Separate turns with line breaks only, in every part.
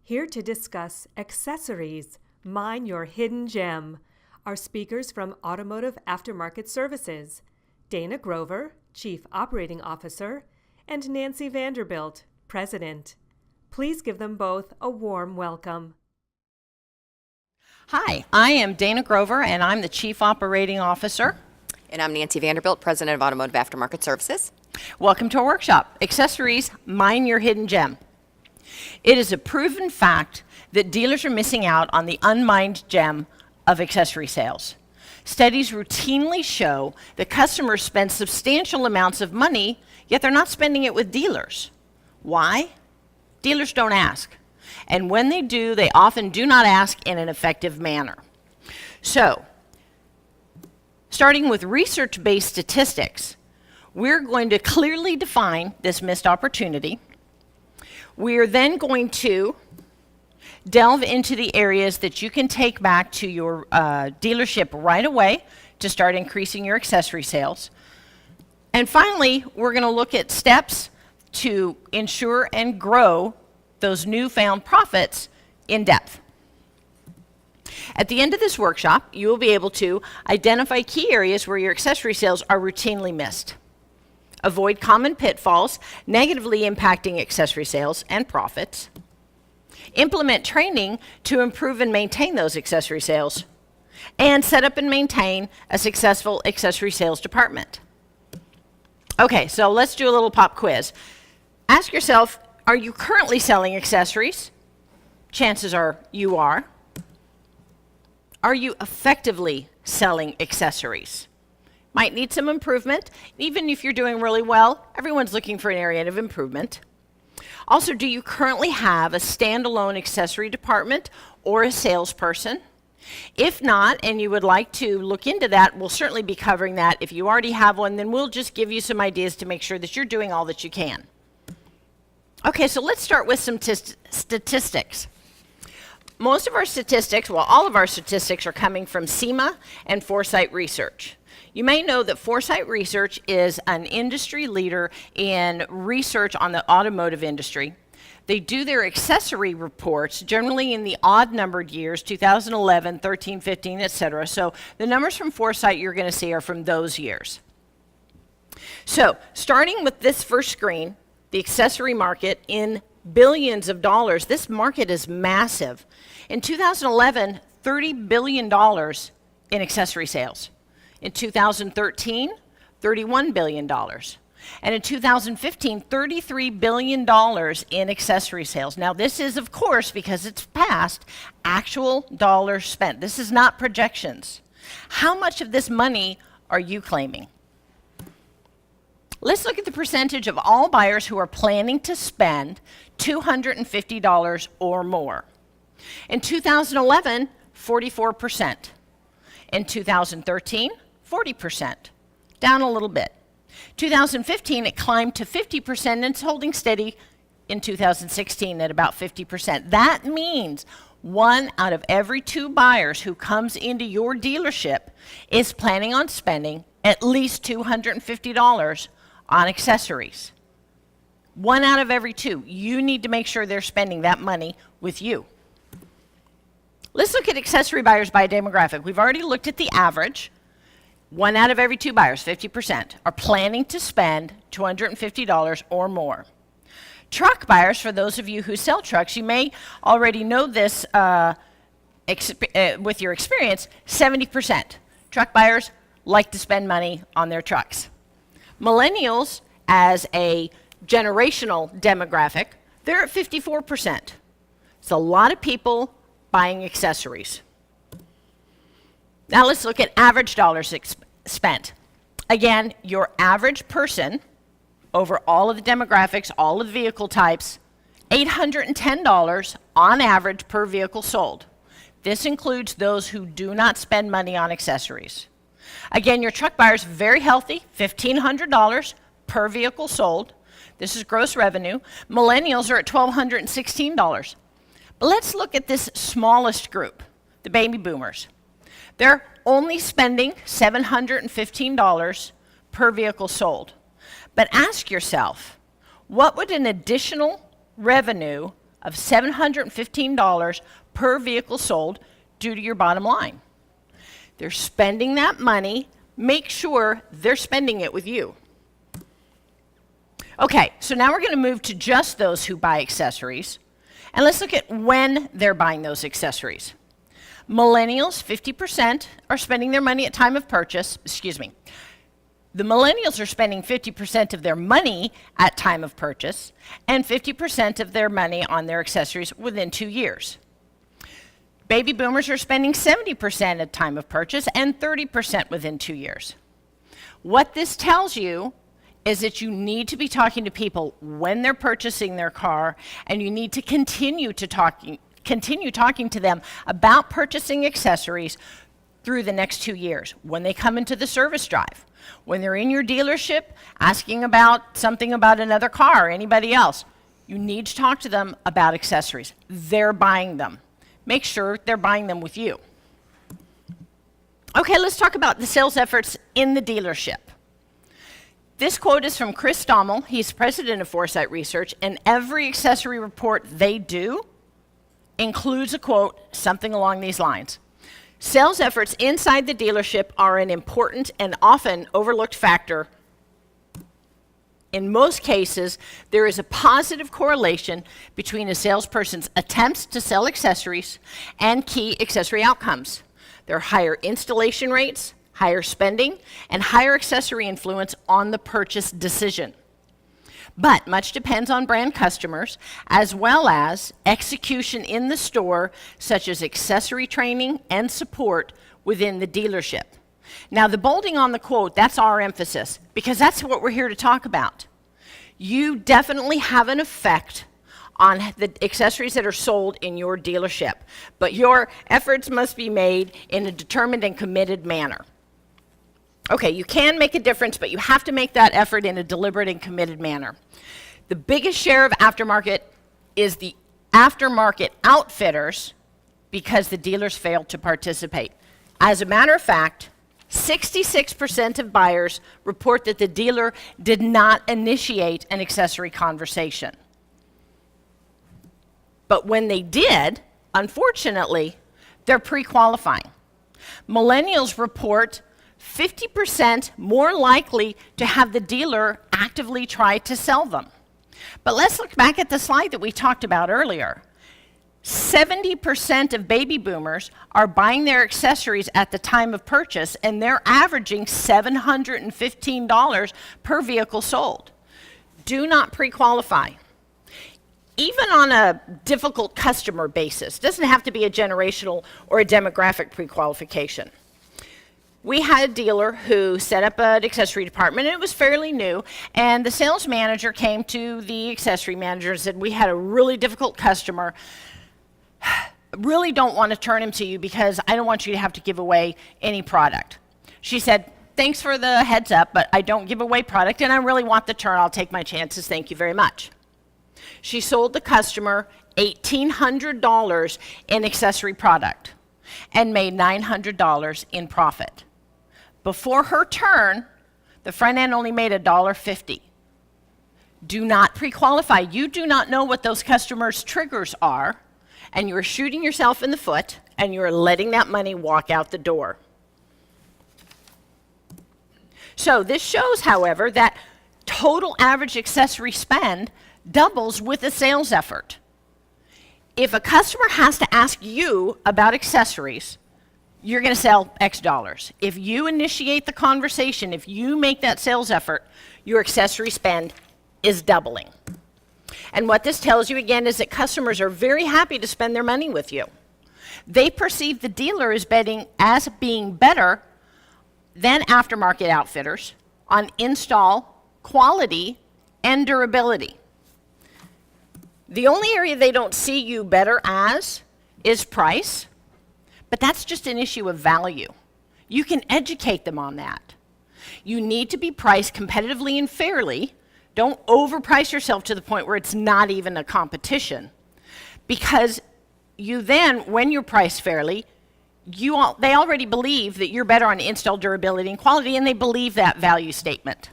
Here to discuss accessories, Mine Your Hidden Gem, are speakers from Automotive Aftermarket Services, Dana Grover, Chief Operating Officer, and Nancy Vanderbilt, President. Please give them both a warm welcome.
Hi, I am Dana Grover, and I'm the Chief Operating Officer.
And I'm Nancy Vanderbilt, President of Automotive Aftermarket Services.
Welcome to our workshop, Accessories, Mine Your Hidden Gem. It is a proven fact that dealers are missing out on the unmined gem of accessory sales. Studies routinely show that customers spend substantial amounts of money, yet they're not spending it with dealers. Why? Dealers don't ask. And when they do, they often do not ask in an effective manner. So, starting with research-based statistics, we're going to clearly define this missed opportunity. We're then going to delve into the areas that you can take back to your dealership right away to start increasing your accessory sales. And finally, we're going to look at steps to ensure and grow those newfound profits in depth. At the end of this workshop, you will be able to identify key areas where your accessory sales are routinely missed, avoid common pitfalls negatively impacting accessory sales and profits, implement training to improve and maintain those accessory sales, and set up and maintain a successful accessory sales department. Okay, so let's do a little pop quiz. Ask yourself, are you currently selling accessories? Chances are you are. Are you effectively selling accessories? Might need some improvement. Even if you're doing really well, everyone's looking for an area of improvement. Also, do you currently have a standalone accessory department or a salesperson? If not, and you would like to look into that, we'll certainly be covering that. If you already have one, then we'll just give you some ideas to make sure that you're doing all that you can. Okay, so let's start with some statistics. Most of our statistics, well, all of our statistics are coming from SEMA and Foresight Research. You may know that Foresight Research is an industry leader in research on the automotive industry. They do their accessory reports generally in the odd-numbered years, 2011, 13, 15, etc. So the numbers from Foresight you're going to see are from those years. So starting with this first screen, the accessory market in billions of dollars, this market is massive. In 2011, $30 billion in accessory sales. In 2013, $31 billion. And in 2015, $33 billion in accessory sales. Now, this is, of course, because it's past, actual dollars spent. This is not projections. How much of this money are you claiming? Let's look at the percentage of all buyers who are planning to spend $250 or more. In 2011, 44%. In 2013, 40%, down a little bit. 2015, it climbed to 50% and it's holding steady in 2016 at about 50%. That means 1 out of every 2 buyers who comes into your dealership is planning on spending at least $250 on accessories. 1 out of every 2. You need to make sure they're spending that money with you. Let's look at accessory buyers by demographic. We've already looked at the average. 1 out of every 2 buyers, 50%, are planning to spend $250 or more. Truck buyers, for those of you who sell trucks, you may already know this with your experience, 70%. Truck buyers like to spend money on their trucks. Millennials, as a generational demographic, they're at 54%. It's a lot of people buying accessories. Now let's look at average dollars spent. Again, your average person over all of the demographics, all of the vehicle types, $810 on average per vehicle sold. This includes those who do not spend money on accessories. Again, your truck buyers, very healthy, $1,500 per vehicle sold. This is gross revenue. Millennials are at $1,216. But let's look at this smallest group, the baby boomers. They're only spending $715 per vehicle sold. But ask yourself, what would an additional revenue of $715 per vehicle sold due to your bottom line. They're spending that money. Make sure they're spending it with you. Okay, so now we're going to move to just those who buy accessories. And let's look at when they're buying those accessories. Millennials, 50%, are spending their money at time of purchase. The millennials are spending 50% of their money at time of purchase and 50% of their money on their accessories within 2 years. Baby boomers are spending 70% at time of purchase and 30% within 2 years. What this tells you is that you need to be talking to people when they're purchasing their car, and you need to continue talking to them about purchasing accessories through the next 2 years. When they come into the service drive, when they're in your dealership asking about something about another car or anybody else, you need to talk to them about accessories. They're buying them. Make sure they're buying them with you. Okay, let's talk about the sales efforts in the dealership. This quote is from Chris Stommel. He's president of Foresight Research, and every accessory report they do includes a quote, something along these lines. Sales efforts inside the dealership are an important and often overlooked factor. In most cases, there is a positive correlation between a salesperson's attempts to sell accessories and key accessory outcomes. There are higher installation rates, higher spending, and higher accessory influence on the purchase decision. But much depends on brand customers, as well as execution in the store, such as accessory training and support within the dealership. Now, the bolding on the quote, that's our emphasis, because that's what we're here to talk about. You definitely have an effect on the accessories that are sold in your dealership, but your efforts must be made in a determined and committed manner. Okay, you can make a difference, but you have to make that effort in a deliberate and committed manner. The biggest share of aftermarket is the aftermarket outfitters, because the dealers failed to participate. As a matter of fact, 66% of buyers report that the dealer did not initiate an accessory conversation. But when they did, unfortunately, they're pre-qualifying. Millennials report 50% more likely to have the dealer actively try to sell them. But let's look back at the slide that we talked about earlier. 70% of baby boomers are buying their accessories at the time of purchase, and they're averaging $715 per vehicle sold. Do not pre-qualify. Even on a difficult customer basis, doesn't have to be a generational or a demographic pre-qualification. We had a dealer who set up an accessory department, and it was fairly new, and the sales manager came to the accessory manager and said, we had a really difficult customer. Really don't want to turn him to you because I don't want you to have to give away any product. She said, thanks for the heads up, but I don't give away product, and I really want the turn. I'll take my chances. Thank you very much. She sold the customer $1,800 in accessory product and made $900 in profit. Before her turn, the front end only made $1.50. Do not pre-qualify. You do not know what those customers' triggers are, and you're shooting yourself in the foot, and you're letting that money walk out the door. So this shows, however, that total average accessory spend doubles with a sales effort. If a customer has to ask you about accessories, you're going to sell X dollars. If you initiate the conversation, if you make that sales effort, your accessory spend is doubling. And what this tells you again is that customers are very happy to spend their money with you. They perceive the dealer as being better than aftermarket outfitters on install, quality, and durability. The only area they don't see you better as is price, but that's just an issue of value. You can educate them on that. You need to be priced competitively and fairly. Don't overprice yourself to the point where it's not even a competition, because you then, when you're priced fairly, they already believe that you're better on install, durability, and quality, and they believe that value statement.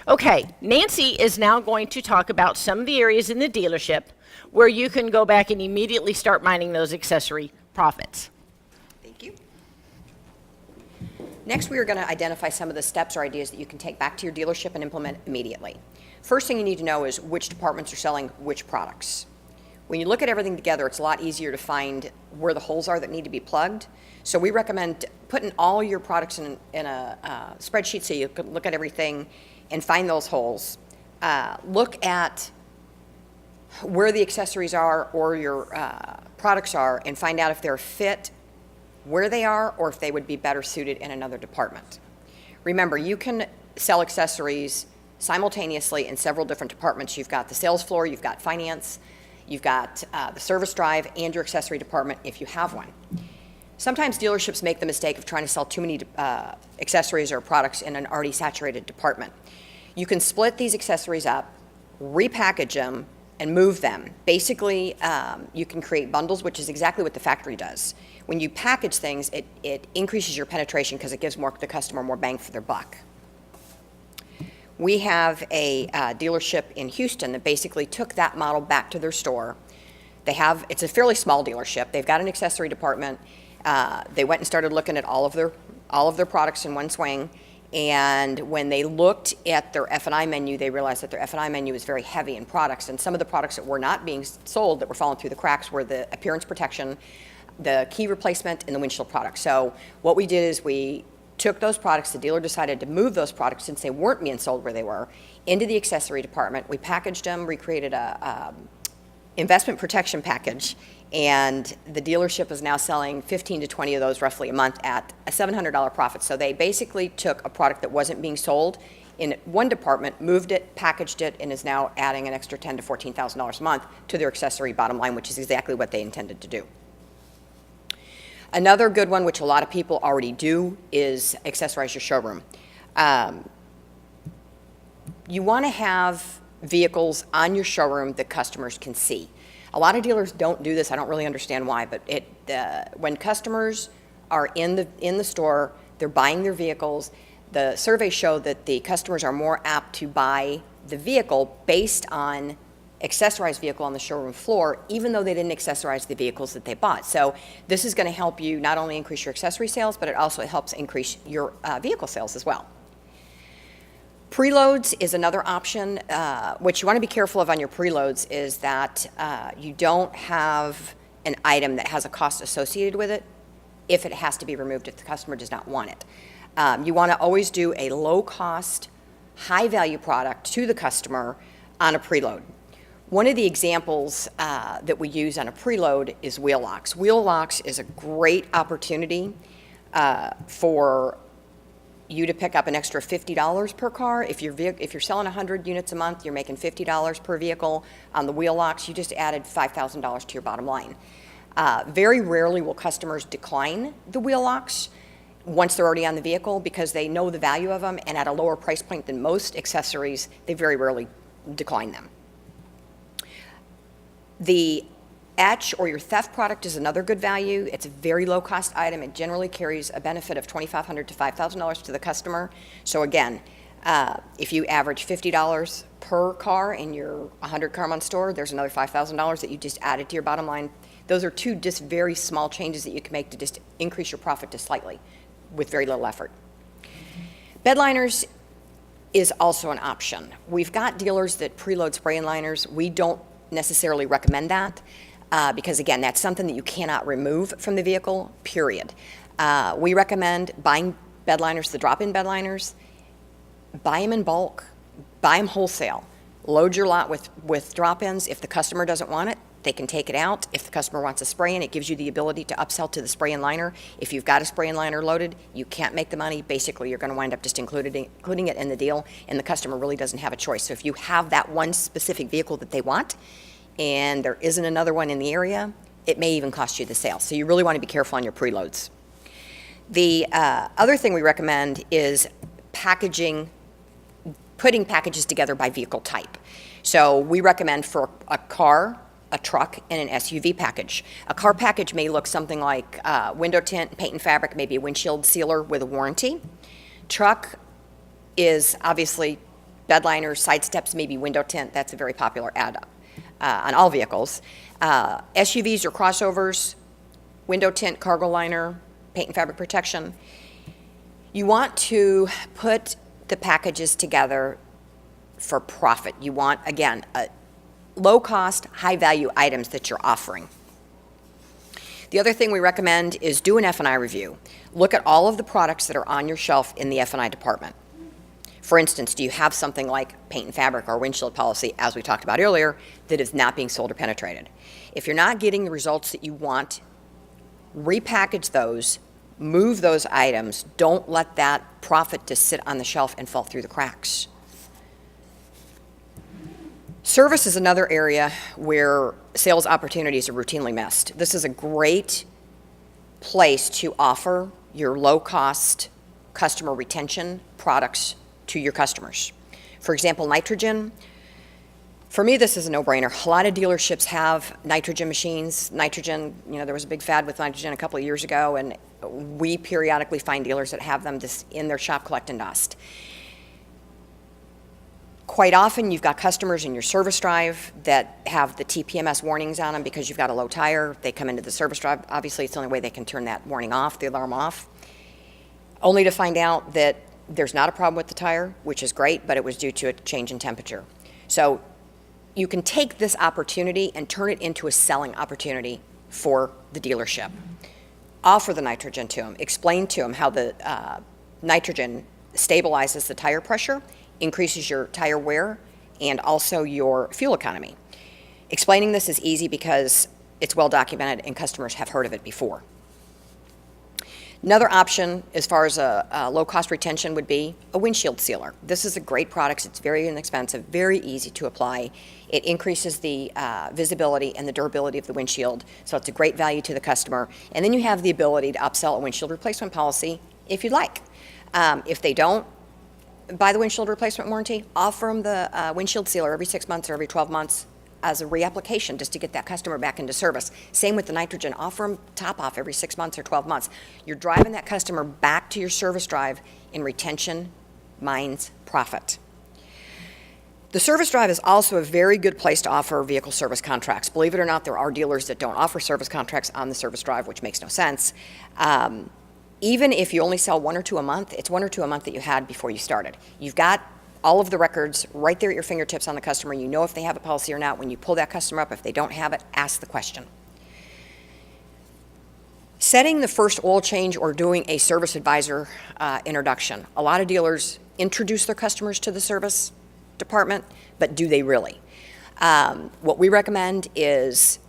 Okay, Nancy is now going to talk about some of the areas in the dealership where you can go back and immediately start mining those accessory profits.
Thank you. Next, we are going to identify some of the steps or ideas that you can take back to your dealership and implement immediately. First thing you need to know is which departments are selling which products. When you look at everything together, it's a lot easier to find where the holes are that need to be plugged. So we recommend putting all your products in a spreadsheet so you can look at everything and find those holes. Look at where the accessories are or your products are and find out if they're fit where they are or if they would be better suited in another department. Remember, you can sell accessories simultaneously in several different departments. You've got the sales floor, you've got finance, you've got the service drive, and your accessory department if you have one. Sometimes dealerships make the mistake of trying to sell too many accessories or products in an already saturated department. You can split these accessories up, repackage them, and move them. Basically, you can create bundles, which is exactly what the factory does. When you package things, it increases your penetration because it gives the customer more bang for their buck. We have a dealership in Houston that basically took that model back to their store. It's a fairly small dealership. They've got an accessory department. They went and started looking at all of their products in one swing. And when they looked at their F&I menu, they realized that their F&I menu was very heavy in products. And some of the products that were not being sold, that were falling through the cracks, were the appearance protection, the key replacement, and the windshield products. So what we did is we took those products, the dealer decided to move those products since they weren't being sold where they were, into the accessory department. We packaged them, recreated a investment protection package, and the dealership is now selling 15 to 20 of those roughly a month at a $700 profit. So they basically took a product that wasn't being sold in one department, moved it, packaged it, and is now adding an extra $10,000 to $14,000 a month to their accessory bottom line, which is exactly what they intended to do. Another good one, which a lot of people already do, is accessorize your showroom. You want to have vehicles on your showroom that customers can see. A lot of dealers don't do this. I don't really understand why, but when customers are in the store, they're buying their vehicles. The surveys show that the customers are more apt to buy the vehicle based on accessorized vehicle on the showroom floor, even though they didn't accessorize the vehicles that they bought. So this is going to help you not only increase your accessory sales, but it also helps increase your vehicle sales as well. Preloads is another option. What you want to be careful of on your preloads is that you don't have an item that has a cost associated with it if it has to be removed if the customer does not want it. You want to always do a low-cost, high-value product to the customer on a preload. One of the examples that we use on a preload is wheel locks. Wheel locks is a great opportunity for you to pick up an extra $50 per car. If you're selling 100 units a month, you're making $50 per vehicle. On the wheel locks, you just added $5,000 to your bottom line. Very rarely will customers decline the wheel locks once they're already on the vehicle because they know the value of them, and at a lower price point than most accessories, they very rarely decline them. The etch or your theft product is another good value. It's a very low cost item. It generally carries a benefit of $2,500 to $5,000 to the customer. So again, if you average $50 per car in your 100 car month store, there's another $5,000 that you just added to your bottom line. Those are two just very small changes that you can make to just increase your profit just slightly with very little effort. Bed liners is also an option. We've got dealers that preload spray and liners. We don't necessarily recommend that because, again, that's something that you cannot remove from the vehicle, period. We recommend buying bed liners, the drop-in bed liners. Buy them in bulk. Buy them wholesale. Load your lot with drop-ins. If the customer doesn't want it, they can take it out. If the customer wants a spray-in, it gives you the ability to upsell to the spray and liner. If you've got a spray and liner loaded, you can't make the money. Basically, you're going to wind up just including it in the deal, and the customer really doesn't have a choice. So if you have that one specific vehicle that they want, and there isn't another one in the area, it may even cost you the sale. So you really want to be careful on your preloads. The other thing we recommend is putting packages together by vehicle type. So we recommend for a car, a truck, and an SUV package. A car package may look something like window tint, paint and fabric, maybe a windshield sealer with a warranty. Truck is obviously bed liners, side steps, maybe window tint. That's a very popular add-up. on all vehicles. SUVs or crossovers, window tint, cargo liner, paint and fabric protection. You want to put the packages together for profit. You want, again, low-cost, high-value items that you're offering. The other thing we recommend is do an F&I review. Look at all of the products that are on your shelf in the F&I department. For instance, do you have something like paint and fabric or windshield policy, as we talked about earlier, that is not being sold or penetrated? If you're not getting the results that you want, repackage those, move those items. Don't let that profit just sit on the shelf and fall through the cracks. Service is another area where sales opportunities are routinely missed. This is a great place to offer your low-cost customer retention products to your customers. For example, nitrogen. For me, this is a no-brainer. A lot of dealerships have nitrogen machines. Nitrogen, there was a big fad with nitrogen a couple of years ago, and we periodically find dealers that have them just in their shop collecting dust. Quite often, you've got customers in your service drive that have the TPMS warnings on them because you've got a low tire. They come into the service drive. Obviously, it's the only way they can turn that warning off, the alarm off, only to find out that there's not a problem with the tire, which is great, but it was due to a change in temperature. So you can take this opportunity and turn it into a selling opportunity for the dealership. Offer the nitrogen to them. Explain to them how the nitrogen stabilizes the tire pressure, increases your tire wear, and also your fuel economy. Explaining this is easy because it's well documented and customers have heard of it before. Another option as far as a low-cost retention would be a windshield sealer. This is a great product. It's very inexpensive, very easy to apply. It increases the visibility and the durability of the windshield, so it's a great value to the customer. And then you have the ability to upsell a windshield replacement policy if you'd like. If they don't buy the windshield replacement warranty, offer them the windshield sealer every 6 months or every 12 months as a reapplication just to get that customer back into service. Same with the nitrogen. Offer them top off every 6 months or 12 months. You're driving that customer back to your service drive in retention minus profit. The service drive is also a very good place to offer vehicle service contracts. Believe it or not, there are dealers that don't offer service contracts on the service drive, which makes no sense. Even if you only sell 1 or 2 a month, it's 1 or 2 a month that you had before you started. You've got all of the records right there at your fingertips on the customer. You know if they have a policy or not. When you pull that customer up, if they don't have it, ask the question. Setting the first oil change or doing a service advisor introduction. A lot of dealers introduce their customers to the service department, but do they really? What we recommend is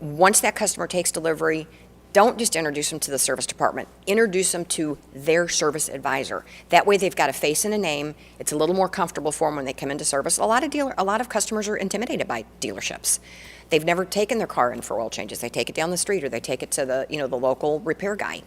once that customer takes delivery, don't just introduce them to the service department. Introduce them to their service advisor. That way they've got a face and a name. It's a little more comfortable for them when they come into service. A lot of customers are intimidated by dealerships. They've never taken their car in for oil changes. They take it down the street or they take it to the local repair guy.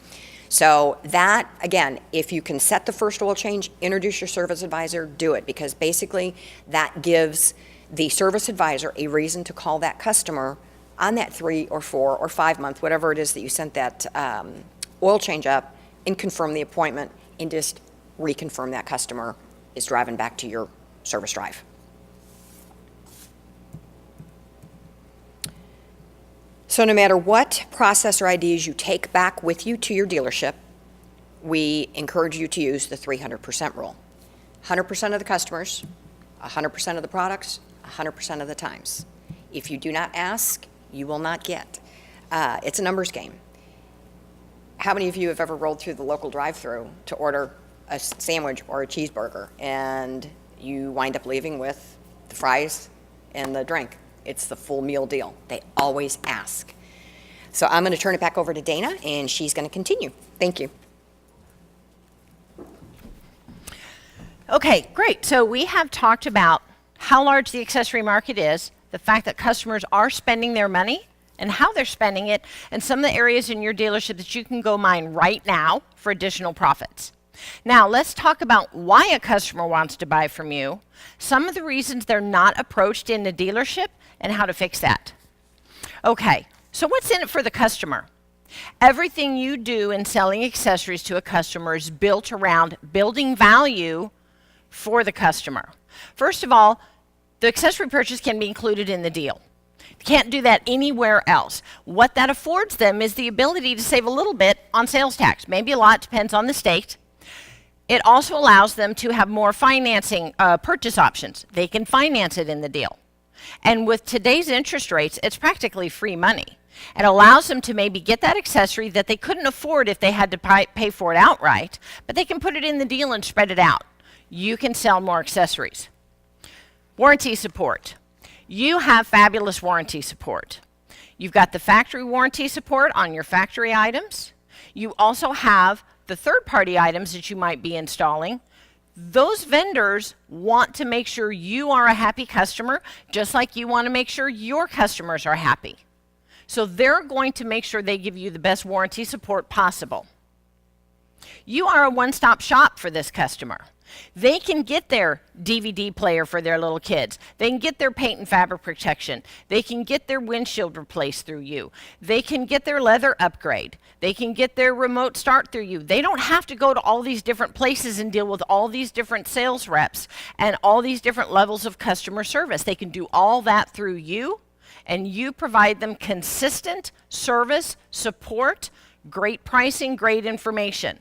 So that, again, if you can set the first oil change, introduce your service advisor, do it, because basically that gives the service advisor a reason to call that customer on that 3 or 4 or 5 month, whatever it is that you sent that oil change up, and confirm the appointment and just reconfirm that customer is driving back to your service drive. So no matter what process or ideas you take back with you to your dealership, we encourage you to use the 300% rule. 100% of the customers, 100% of the products, 100% of the times. If you do not ask, you will not get. It's a numbers game. How many of you have ever rolled through the local drive-thru to order a sandwich or a cheeseburger and you wind up leaving with the fries and the drink? It's the full meal deal. They always ask. So I'm going to turn it back over to Dana, and she's going to continue. Thank you.
Okay, great. So we have talked about how large the accessory market is, the fact that customers are spending their money and how they're spending it, and some of the areas in your dealership that you can go mine right now for additional profits. Now, let's talk about why a customer wants to buy from you, some of the reasons they're not approached in the dealership, and how to fix that. Okay, so what's in it for the customer? Everything you do in selling accessories to a customer is built around building value for the customer. First of all, the accessory purchase can be included in the deal. Can't do that anywhere else. What that affords them is the ability to save a little bit on sales tax. Maybe a lot, depends on the state. It also allows them to have more financing purchase options. They can finance it in the deal. And with today's interest rates, it's practically free money. It allows them to maybe get that accessory that they couldn't afford if they had to pay for it outright, but they can put it in the deal and spread it out. You can sell more accessories. Warranty support. You have fabulous warranty support. You've got the factory warranty support on your factory items. You also have the third-party items that you might be installing. Those vendors want to make sure you are a happy customer, just like you want to make sure your customers are happy. So they're going to make sure they give you the best warranty support possible. You are a one-stop shop for this customer. They can get their DVD player for their little kids. They can get their paint and fabric protection. They can get their windshield replaced through you. They can get their leather upgrade. They can get their remote start through you. They don't have to go to all these different places and deal with all these different sales reps and all these different levels of customer service. They can do all that through you, and you provide them consistent service, support, great pricing, great information.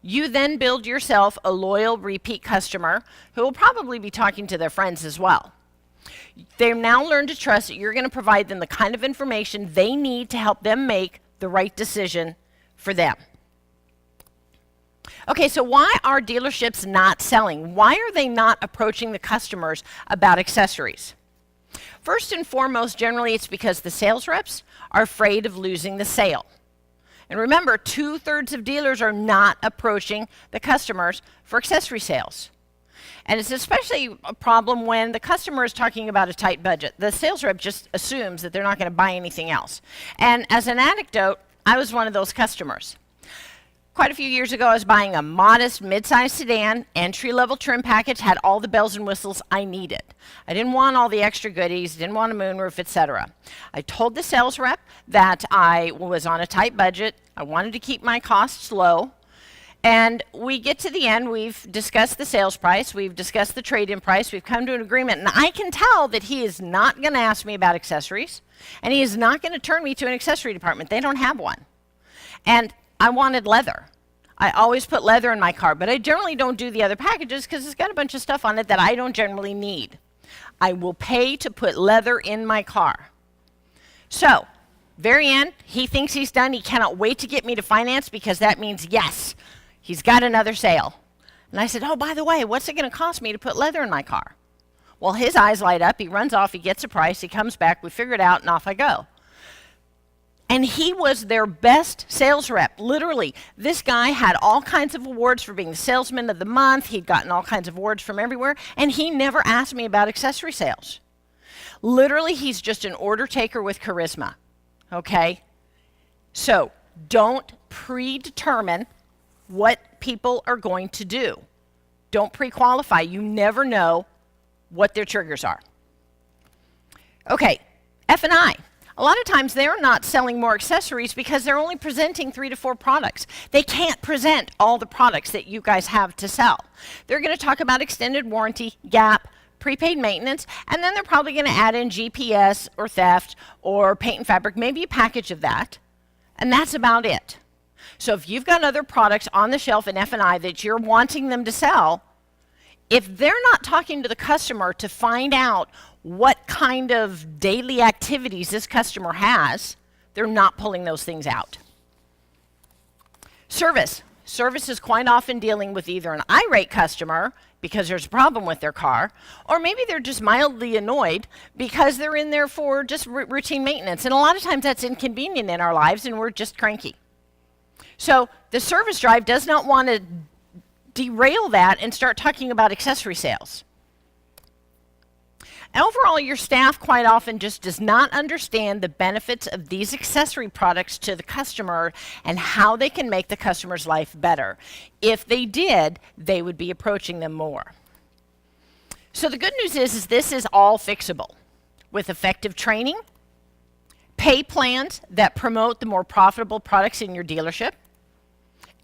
You then build yourself a loyal repeat customer who will probably be talking to their friends as well. They've now learned to trust that you're going to provide them the kind of information they need to help them make the right decision for them. Okay, so why are dealerships not selling? Why are they not approaching the customers about accessories? First and foremost, generally it's because the sales reps are afraid of losing the sale. And remember, 2/3 of dealers are not approaching the customers for accessory sales. And it's especially a problem when the customer is talking about a tight budget. The sales rep just assumes that they're not going to buy anything else. And as an anecdote, I was one of those customers. Quite a few years ago, I was buying a modest mid-sized sedan, entry-level trim package, had all the bells and whistles I needed. I didn't want all the extra goodies, didn't want a moonroof, etc. I told the sales rep that I was on a tight budget, I wanted to keep my costs low, and we get to the end, we've discussed the sales price, we've discussed the trade-in price, we've come to an agreement, and I can tell that he is not going to ask me about accessories, and he is not going to turn me to an accessory department. They don't have one. And I wanted leather. I always put leather in my car, but I generally don't do the other packages because it's got a bunch of stuff on it that I don't generally need. I will pay to put leather in my car. So, very end, he thinks he's done. He cannot wait to get me to finance because that means, yes, he's got another sale. And I said, oh, by the way, what's it going to cost me to put leather in my car? Well, his eyes light up. He runs off. He gets a price. He comes back. We figure it out, and off I go. And he was their best sales rep. Literally, this guy had all kinds of awards for being the salesman of the month. He'd gotten all kinds of awards from everywhere, and he never asked me about accessory sales. Literally, he's just an order taker with charisma, okay? So don't predetermine what people are going to do. Don't pre-qualify. You never know what their triggers are. Okay, F&I. A lot of times they're not selling more accessories because they're only presenting 3 to 4 products. They can't present all the products that you guys have to sell. They're going to talk about extended warranty, gap, prepaid maintenance, and then they're probably going to add in GPS or theft or paint and fabric, maybe a package of that, and that's about it. So if you've got other products on the shelf in F&I that you're wanting them to sell, if they're not talking to the customer to find out what kind of daily activities this customer has, they're not pulling those things out. Service. Service is quite often dealing with either an irate customer because there's a problem with their car, or maybe they're just mildly annoyed because they're in there for just routine maintenance. And a lot of times that's inconvenient in our lives and we're just cranky. So the service drive does not want to derail that and start talking about accessory sales. And overall, your staff quite often just does not understand the benefits of these accessory products to the customer and how they can make the customer's life better. If they did, they would be approaching them more. So the good news is this is all fixable with effective training, pay plans that promote the more profitable products in your dealership,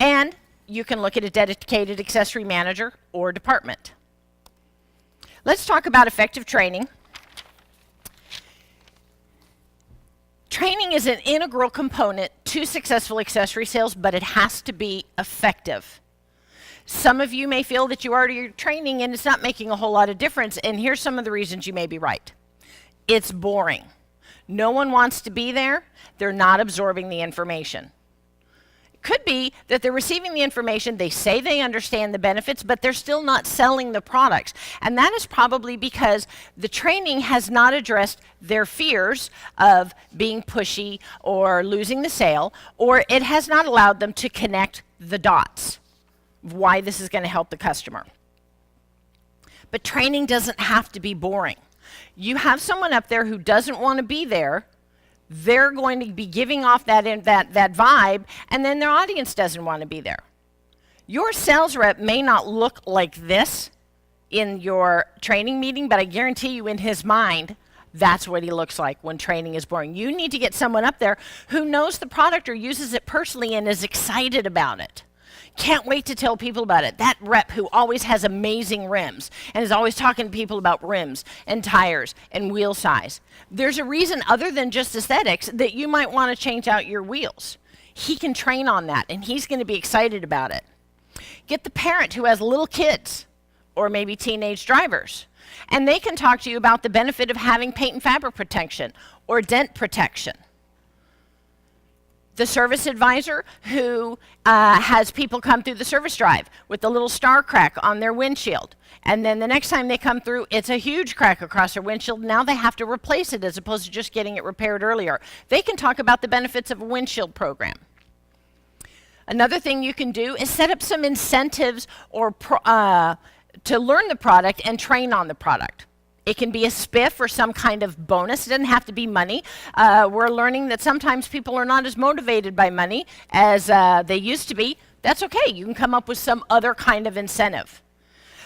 and you can look at a dedicated accessory manager or department. Let's talk about effective training. Training is an integral component to successful accessory sales, but it has to be effective. Some of you may feel that you already are training and it's not making a whole lot of difference, and here's some of the reasons you may be right. It's boring. No one wants to be there. They're not absorbing the information. It could be that they're receiving the information, they say they understand the benefits, but they're still not selling the products. And that is probably because the training has not addressed their fears of being pushy or losing the sale, or it has not allowed them to connect the dots of why this is going to help the customer. But training doesn't have to be boring. You have someone up there who doesn't want to be there, they're going to be giving off that vibe, and then their audience doesn't want to be there. Your sales rep may not look like this in your training meeting, but I guarantee you in his mind, that's what he looks like when training is boring. You need to get someone up there who knows the product or uses it personally and is excited about it. Can't wait to tell people about it. That rep who always has amazing rims and is always talking to people about rims and tires and wheel size. There's a reason other than just aesthetics that you might want to change out your wheels. He can train on that and he's going to be excited about it. Get the parent who has little kids or maybe teenage drivers, and they can talk to you about the benefit of having paint and fabric protection or dent protection. The service advisor who has people come through the service drive with the little star crack on their windshield. And then the next time they come through, it's a huge crack across their windshield. Now they have to replace it as opposed to just getting it repaired earlier. They can talk about the benefits of a windshield program. Another thing you can do is set up some incentives or to learn the product and train on the product. It can be a spiff or some kind of bonus. It doesn't have to be money. We're learning that sometimes people are not as motivated by money as they used to be. That's okay. You can come up with some other kind of incentive.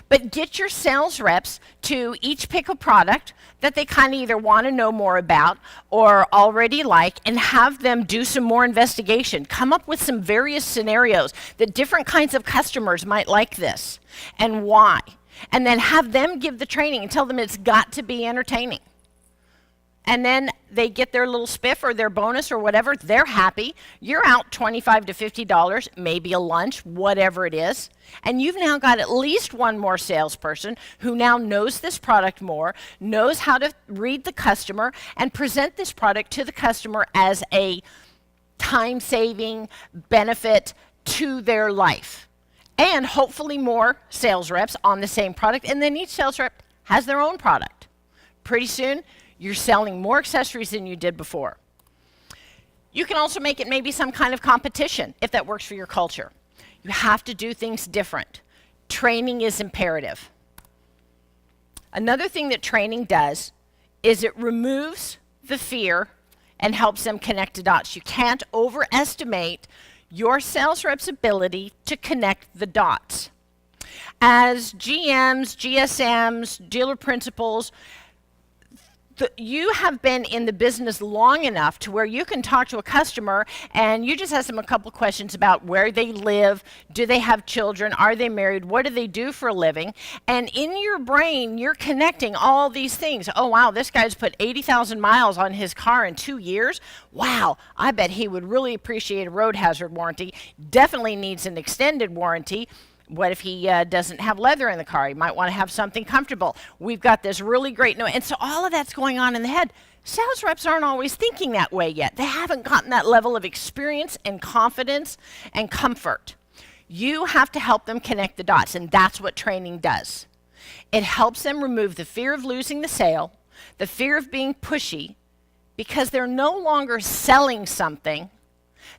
But get your sales reps to each pick a product that they kind of either want to know more about or already like, and have them do some more investigation. Come up with some various scenarios that different kinds of customers might like this and why. And then have them give the training and tell them it's got to be entertaining. And then they get their little spiff or their bonus or whatever. They're happy. You're out $25 to $50, maybe a lunch, whatever it is. And you've now got at least one more salesperson who now knows this product more, knows how to read the customer and present this product to the customer as a time-saving benefit to their life. And hopefully more sales reps on the same product, and then each sales rep has their own product. Pretty soon, you're selling more accessories than you did before. You can also make it maybe some kind of competition, if that works for your culture. You have to do things different. Training is imperative. Another thing that training does is it removes the fear and helps them connect the dots. You can't overestimate your sales rep's ability to connect the dots. As GMs, GSMs, dealer principals, you have been in the business long enough to where you can talk to a customer and you just ask them a couple questions about where they live, do they have children, are they married, what do they do for a living, and in your brain you're connecting all these things. Oh wow, this guy's put 80,000 miles on his car in 2 years. Wow, I bet he would really appreciate a road hazard warranty. Definitely needs an extended warranty. What if he doesn't have leather in the car? He might want to have something comfortable. We've got this really great noise. And so all of that's going on in the head. Sales reps aren't always thinking that way yet. They haven't gotten that level of experience and confidence and comfort. You have to help them connect the dots, and that's what training does. It helps them remove the fear of losing the sale, the fear of being pushy, because they're no longer selling something.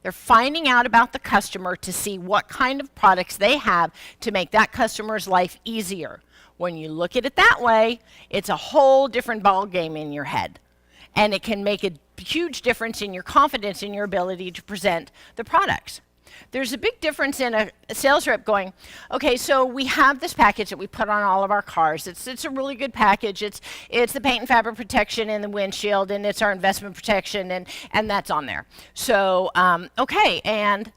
They're finding out about the customer to see what kind of products they have to make that customer's life easier. When you look at it that way, it's a whole different ball game in your head. And it can make a huge difference in your confidence in your ability to present the products. There's a big difference in a sales rep going, okay, so we have this package that we put on all of our cars. It's a really good package. It's the paint and fabric protection and the windshield, and it's our investment protection, and that's on there. So, okay, and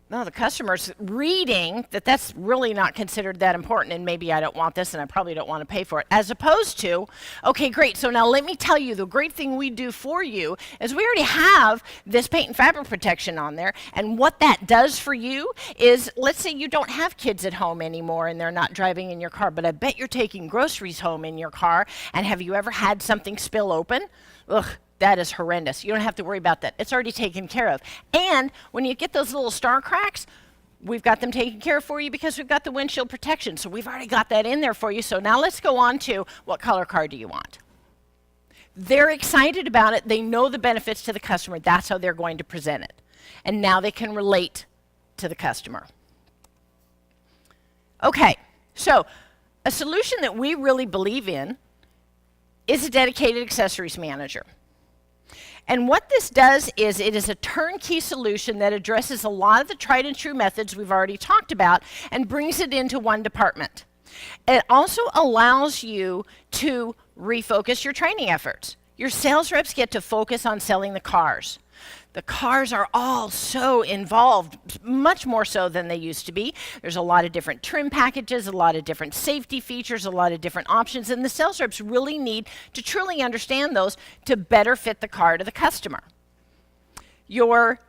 No, the customer's reading that that's really not considered that important, and maybe I don't want this and I probably don't want to pay for it. As opposed to, okay, great, so now let me tell you, the great thing we do for you is we already have this paint and fabric protection on there, and what that does for you is, let's say you don't have kids at home anymore and they're not driving in your car, but I bet you're taking groceries home in your car, and have you ever had something spill open? Ugh. That is horrendous. You don't have to worry about that. It's already taken care of. And when you get those little star cracks, we've got them taken care of for you because we've got the windshield protection. So we've already got that in there for you. So now let's go on to what color car do you want? They're excited about it. They know the benefits to the customer. That's how they're going to present it. And now they can relate to the customer. Okay, so a solution that we really believe in is a dedicated accessories manager. And what this does is it is a turnkey solution that addresses a lot of the tried and true methods we've already talked about and brings it into one department. It also allows you to refocus your training efforts. Your sales reps get to focus on selling the cars. The cars are all so involved, much more so than they used to be. There's a lot of different trim packages, a lot of different safety features, a lot of different options, and the sales reps really need to truly understand those to better fit the car to the customer. Your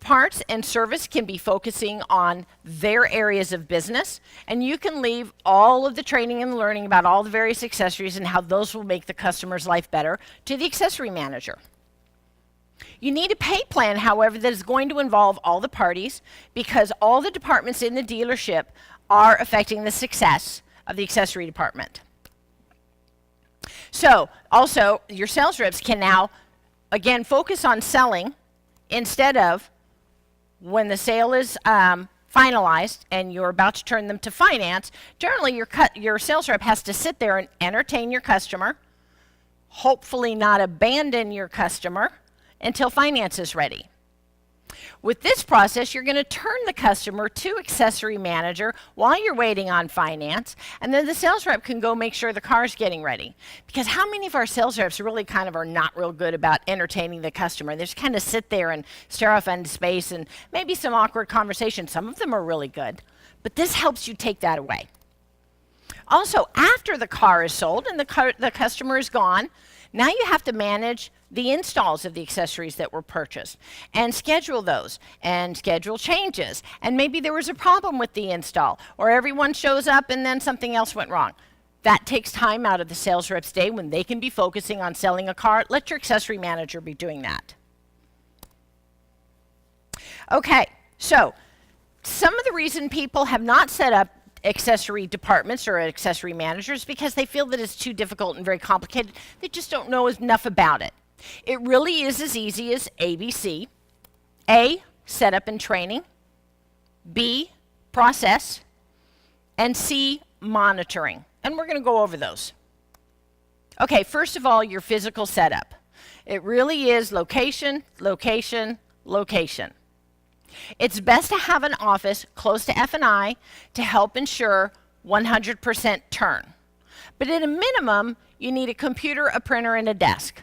parts and service can be focusing on their areas of business, and you can leave all of the training and learning about all the various accessories and how those will make the customer's life better to the accessory manager. You need a pay plan, however, that is going to involve all the parties because all the departments in the dealership are affecting the success of the accessory department. So, also, your sales reps can now, again, focus on selling instead of when the sale is finalized and you're about to turn them to finance. Generally, your sales rep has to sit there and entertain your customer, hopefully not abandon your customer, until finance is ready. With this process, you're going to turn the customer to accessory manager while you're waiting on finance, and then the sales rep can go make sure the car's getting ready. Because how many of our sales reps really kind of are not real good about entertaining the customer? They just kind of sit there and stare off into space and maybe some awkward conversation. Some of them are really good, but this helps you take that away. Also, after the car is sold and the customer is gone, now you have to manage the installs of the accessories that were purchased and schedule those and schedule changes. And maybe there was a problem with the install or everyone shows up and then something else went wrong. That takes time out of the sales rep's day when they can be focusing on selling a car. Let your accessory manager be doing that. Okay, so some of the reason people have not set up accessory departments or accessory managers because they feel that it's too difficult and very complicated. They just don't know enough about it. It really is as easy as ABC. A, setup and training. B, process. And C, monitoring. And we're going to go over those. Okay, first of all, your physical setup. It really is location, location, location. It's best to have an office close to F&I to help ensure 100% turn. But at a minimum, you need a computer, a printer, and a desk.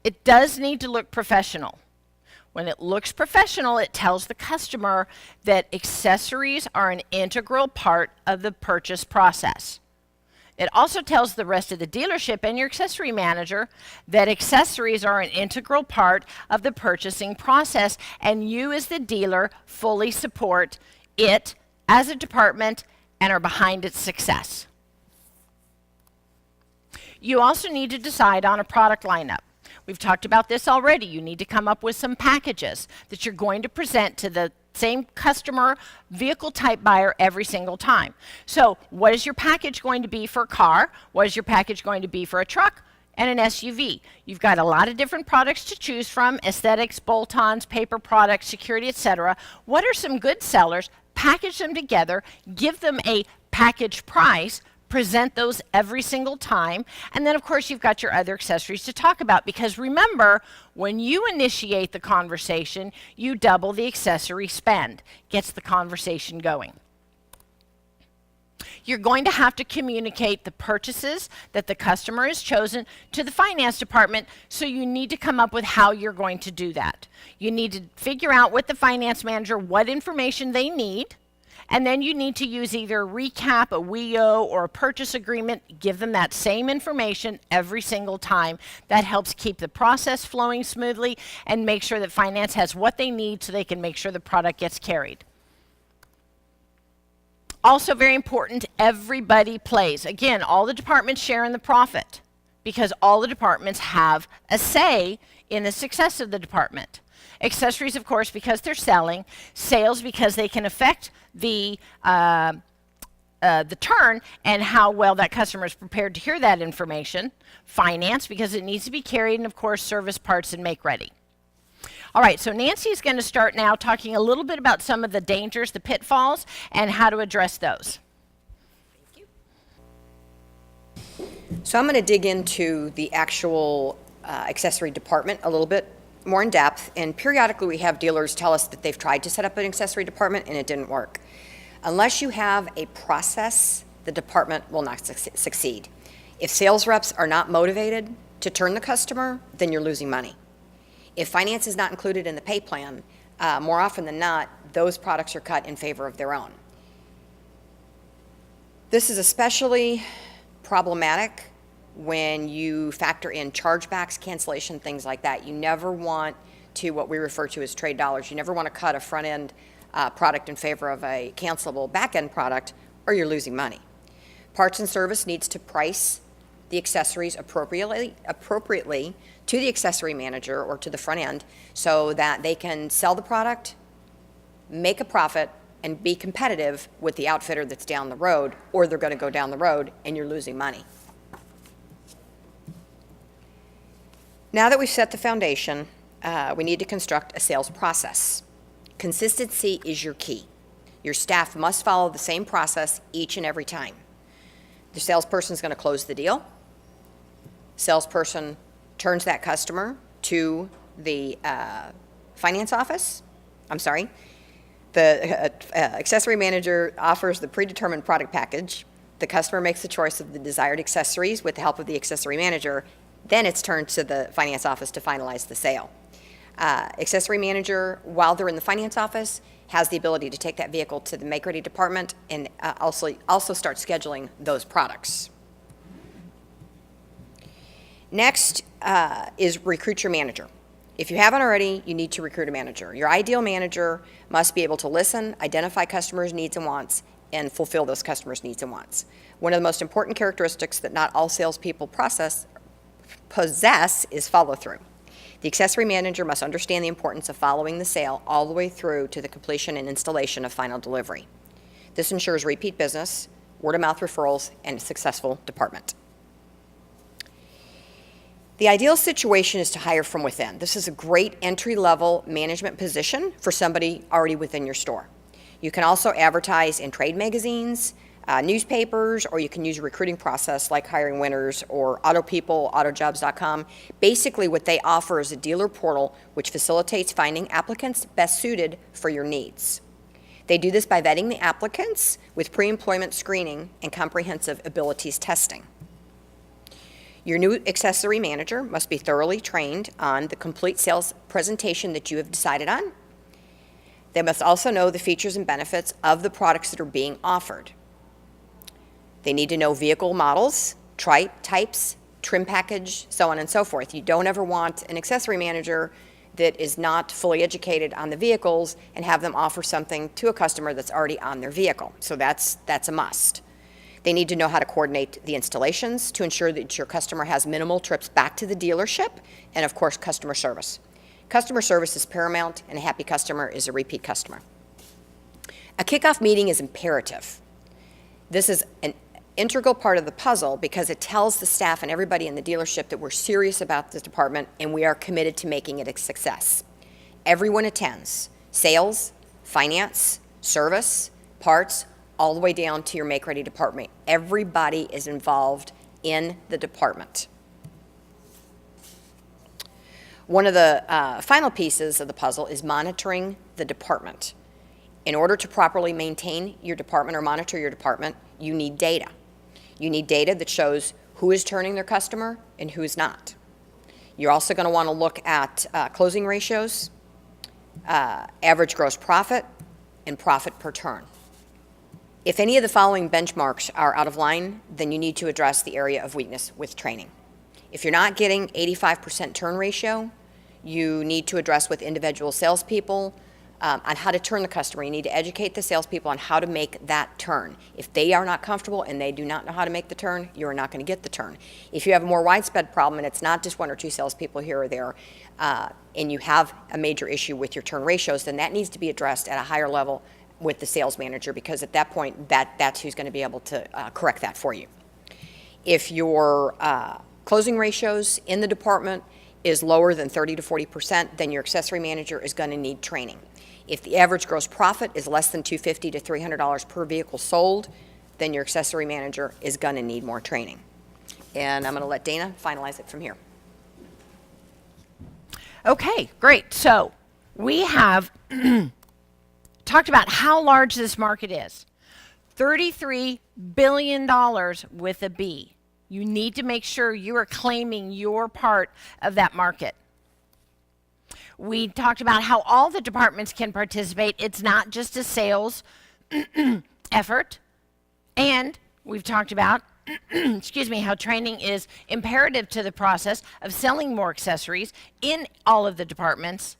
It does need to look professional. When it looks professional, it tells the customer that accessories are an integral part of the purchase process. It also tells the rest of the dealership and your accessory manager that accessories are an integral part of the purchasing process, and you as the dealer fully support it as a department and are behind its success. You also need to decide on a product lineup. We've talked about this already. You need to come up with some packages that you're going to present to the same customer vehicle type buyer every single time. So what is your package going to be for a car? What is your package going to be for a truck and an SUV? You've got a lot of different products to choose from, aesthetics, bolt-ons, paper products, security, etc. What are some good sellers? Package them together, give them a package price, present those every single time, and then of course you've got your other accessories to talk about, because remember, when you initiate the conversation, you double the accessory spend. Gets the conversation going. You're going to have to communicate the purchases that the customer has chosen to the finance department, so you need to come up with how you're going to do that. You need to figure out with the finance manager what information they need, and then you need to use either a recap, a WEO, or a purchase agreement. Give them that same information every single time. That helps keep the process flowing smoothly and make sure that finance has what they need so they can make sure the product gets carried. Also very important, everybody plays. Again, all the departments share in the profit because all the departments have a say in the success of the department. Accessories, of course, because they're selling. Sales, because they can affect the turn and how well that customer is prepared to hear that information. Finance, because it needs to be carried. And, of course, service, parts, and make ready. All right, so Nancy is going to start now talking a little bit about some of the dangers, the pitfalls, and how to address those.
Thank you. So I'm going to dig into the actual accessory department a little bit more in depth, and periodically we have dealers tell us that they've tried to set up an accessory department and it didn't work. Unless you have a process, the department will not succeed. If sales reps are not motivated to turn the customer, then you're losing money. If finance is not included in the pay plan, more often than not, those products are cut in favor of their own. This is especially problematic when you factor in chargebacks, cancellation, things like that. You never want to, what we refer to as trade dollars, you never want to cut a front-end product in favor of a cancelable back-end product, or you're losing money. Parts and service needs to price the accessories appropriately to the accessory manager or to the front end so that they can sell the product, make a profit, and be competitive with the outfitter that's down the road, or they're going to go down the road and you're losing money. Now that we've set the foundation, we need to construct a sales process. Consistency is your key. Your staff must follow the same process each and every time. The salesperson is going to close the deal. Salesperson turns that customer to the finance office. The accessory manager offers the predetermined product package. The customer makes the choice of the desired accessories with the help of the accessory manager. Then it's turned to the finance office to finalize the sale. Accessory manager, while they're in the finance office, has the ability to take that vehicle to the make-ready department and also start scheduling those products. Next is recruit your manager. If you haven't already, you need to recruit a manager. Your ideal manager must be able to listen, identify customers' needs and wants, and fulfill those customers' needs and wants. One of the most important characteristics that not all salespeople possess is follow-through. The accessory manager must understand the importance of following the sale all the way through to the completion and installation of final delivery. This ensures repeat business, word-of-mouth referrals, and a successful department. The ideal situation is to hire from within. This is a great entry-level management position for somebody already within your store. You can also advertise in trade magazines, newspapers, or you can use a recruiting process like Hiring Winners or AutoPeople, Autojobs.com. Basically, what they offer is a dealer portal which facilitates finding applicants best suited for your needs. They do this by vetting the applicants with pre-employment screening and comprehensive abilities testing. Your new accessory manager must be thoroughly trained on the complete sales presentation that you have decided on. They must also know the features and benefits of the products that are being offered. They need to know vehicle models, types, trim package, so on and so forth. You don't ever want an accessory manager that is not fully educated on the vehicles and have them offer something to a customer that's already on their vehicle. So that's a must. They need to know how to coordinate the installations to ensure that your customer has minimal trips back to the dealership, and of course, customer service. Customer service is paramount, and a happy customer is a repeat customer. A kickoff meeting is imperative. This is an integral part of the puzzle because it tells the staff and everybody in the dealership that we're serious about this department and we are committed to making it a success. Everyone attends: sales, finance, service, parts, all the way down to your make-ready department. Everybody is involved in the department. One of the final pieces of the puzzle is monitoring the department. In order to properly maintain your department or monitor your department, you need data. You need data that shows who is turning their customer and who is not. You're also going to want to look at closing ratios, average gross profit, and profit per turn. If any of the following benchmarks are out of line, then you need to address the area of weakness with training. If you're not getting 85% turn ratio, you need to address with individual salespeople on how to turn the customer. You need to educate the salespeople on how to make that turn. If they are not comfortable and they do not know how to make the turn, you are not going to get the turn. If you have a more widespread problem and it's not just one or two salespeople here or there, and you have a major issue with your turn ratios, then that needs to be addressed at a higher level with the sales manager, because at that point, that's who's going to be able to correct that for you. If your closing ratios in the department is lower than 30 to 40%, then your accessory manager is going to need training. If the average gross profit is less than $250 to $300 per vehicle sold, then your accessory manager is going to need more training. And I'm going to let Dana finalize it from here.
Okay, great. So we have talked about how large this market is. $33 billion with a B. You need to make sure you are claiming your part of that market. We talked about how all the departments can participate. It's not just a sales effort. And we've talked about, excuse me, how training is imperative to the process of selling more accessories in all of the departments.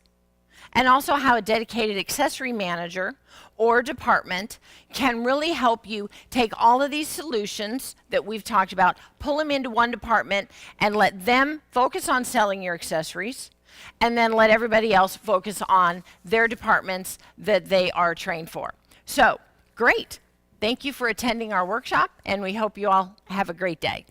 And also how a dedicated accessory manager or department can really help you take all of these solutions that we've talked about, pull them into one department, and let them focus on selling your accessories, and then let everybody else focus on their departments that they are trained for. So, great. Thank you for attending our workshop, and we hope you all have a great day.